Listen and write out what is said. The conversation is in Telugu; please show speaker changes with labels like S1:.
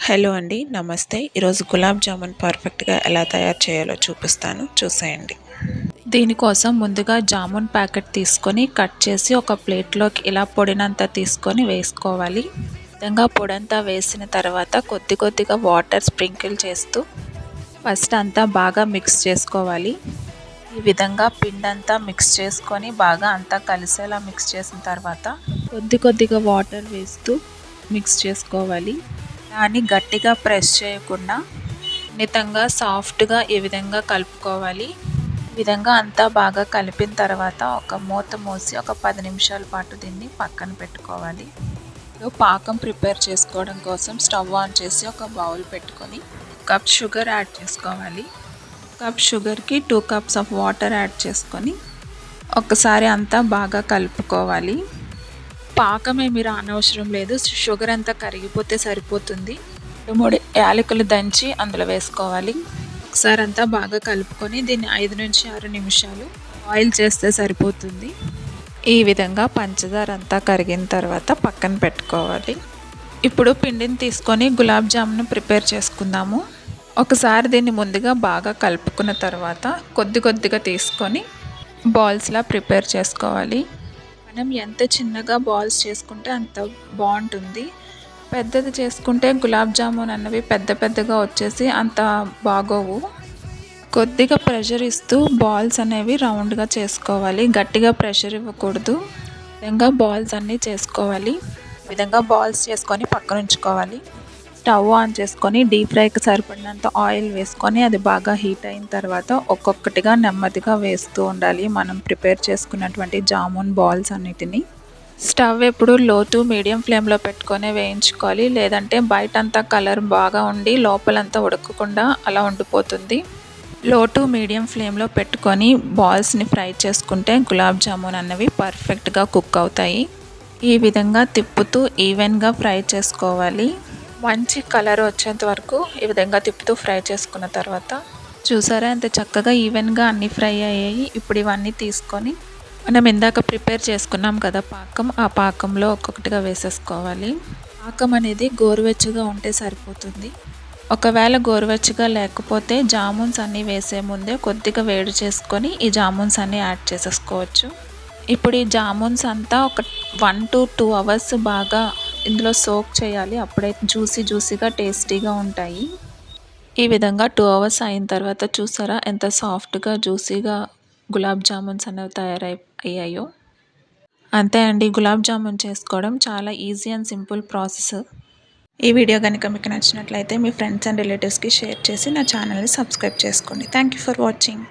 S1: హలో అండి, నమస్తే. ఈరోజు గులాబ్ జామున్ పర్ఫెక్ట్గా ఎలా తయారు చేయాలో చూపిస్తాను, చూసేయండి. దీనికోసం ముందుగా జామున్ ప్యాకెట్ తీసుకొని కట్ చేసి ఒక ప్లేట్లోకి ఇలా పొడినంతా తీసుకొని వేసుకోవాలి. విధంగా పొడంతా వేసిన తర్వాత కొద్ది కొద్దిగా వాటర్ స్ప్రింకిల్ చేస్తూ ఫస్ట్ అంతా బాగా మిక్స్ చేసుకోవాలి. ఈ విధంగా పిండంతా మిక్స్ చేసుకొని బాగా అంతా కలిసేలా మిక్స్ చేసిన తర్వాత కొద్ది కొద్దిగా వాటర్ వేస్తూ మిక్స్ చేసుకోవాలి. దాన్ని గట్టిగా ప్రెస్ చేయకుండా సున్నితంగా సాఫ్ట్గా ఈ విధంగా కలుపుకోవాలి. ఈ విధంగా అంతా బాగా కలిపిన తర్వాత ఒక మూత మూసి ఒక 10 నిమిషాల పాటు దీన్ని పక్కన పెట్టుకోవాలి. పాకం ప్రిపేర్ చేసుకోవడం కోసం స్టవ్ ఆన్ చేసి ఒక బౌల్ పెట్టుకొని కప్ షుగర్ యాడ్ చేసుకోవాలి. కప్ షుగర్కి 2 కప్స్ ఆఫ్ వాటర్ యాడ్ చేసుకొని ఒకసారి అంతా బాగా కలుపుకోవాలి. పాకం ఏమి రానవసరం లేదు, షుగర్ అంతా కరిగిపోతే సరిపోతుంది. 3 యాలకులు దంచి అందులో వేసుకోవాలి. ఒకసారి అంతా బాగా కలుపుకొని దీన్ని 5 నుంచి 6 నిమిషాలు బాయిల్ చేస్తే సరిపోతుంది. ఈ విధంగా పంచదార అంతా కరిగిన తర్వాత పక్కన పెట్టుకోవాలి. ఇప్పుడు పిండిని తీసుకొని గులాబ్ జామున్ ప్రిపేర్ చేసుకుందాము. ఒకసారి దీన్ని ముందుగా బాగా కలుపుకున్న తర్వాత కొద్ది కొద్దిగా తీసుకొని బాల్స్లా ప్రిపేర్ చేసుకోవాలి. మనం ఎంత చిన్నగా బాల్స్ చేసుకుంటే అంత బాగుంటుంది. పెద్దది చేసుకుంటే గులాబ్ జామున్ అన్నవి పెద్ద పెద్దగా వచ్చేసి అంత బాగోవు. కొద్దిగా ప్రెషర్ ఇస్తూ బాల్స్ అనేవి రౌండ్గా చేసుకోవాలి, గట్టిగా ప్రెషర్ ఇవ్వకూడదు. విధంగా బాల్స్ అన్నీ చేసుకోవాలి. విధంగా బాల్స్ చేసుకొని పక్కన ఉంచుకోవాలి. స్టవ్ ఆన్ చేసుకొని డీప్ ఫ్రైకి సరిపడినంత ఆయిల్ వేసుకొని అది బాగా హీట్ అయిన తర్వాత ఒక్కొక్కటిగా నెమ్మదిగా వేస్తూ ఉండాలి మనం ప్రిపేర్ చేసుకున్నటువంటి జామున్ బాల్స్ అన్నిటినీ. స్టవ్ ఎప్పుడు లో టు మీడియం ఫ్లేమ్లో పెట్టుకొని వేయించుకోవాలి, లేదంటే బయటంతా కలర్ బాగా ఉండి లోపలంతా ఉడకకుండా అలా ఉండిపోతుంది. లో టు మీడియం ఫ్లేమ్లో పెట్టుకొని బాల్స్ని ఫ్రై చేసుకుంటే గులాబ్ జామున్ అన్నవి పర్ఫెక్ట్గా కుక్ అవుతాయి. ఈ విధంగా తిప్పుతూ ఈవెన్గా ఫ్రై చేసుకోవాలి. మంచి కలర్ వచ్చేంత వరకు ఈ విధంగా తిప్పుతూ ఫ్రై చేసుకున్న తర్వాత చూసారా ఎంత చక్కగా ఈవెన్గా అన్నీ ఫ్రై అయ్యాయి. ఇప్పుడు ఇవన్నీ తీసుకొని మనం ఇందాక ప్రిపేర్ చేసుకున్నాం కదా పాకం, ఆ పాకంలో ఒక్కొక్కటిగా వేసేసుకోవాలి. పాకం అనేది గోరువెచ్చగా ఉంటే సరిపోతుంది. ఒకవేళ గోరువెచ్చగా లేకపోతే జామున్స్ అన్నీ వేసే ముందే కొద్దిగా వేడి చేసుకొని ఈ జామున్స్ అన్నీ యాడ్ చేసేసుకోవచ్చు. ఇప్పుడు ఈ జామున్స్ అంతా ఒక 1 to 2 అవర్స్ బాగా ఇందులో సోక్ చేయాలి, అప్పుడే జ్యూసీగా టేస్టీగా ఉంటాయి. ఈ విధంగా 2 అవర్స్ అయిన తర్వాత చూసారా ఎంత సాఫ్ట్గా జ్యూసీగా గులాబ్ జామున్స్ అనేవి తయారయ్యాయో. అంతే అండి, గులాబ్ జామున్ చేసుకోవడం చాలా ఈజీ అండ్ సింపుల్ ప్రాసెస్. ఈ వీడియో కనుక మీకు నచ్చినట్లయితే మీ ఫ్రెండ్స్ అండ్ రిలేటివ్స్కి షేర్ చేసి నా ఛానల్ని సబ్స్క్రైబ్ చేసుకోండి. Thank you for watching.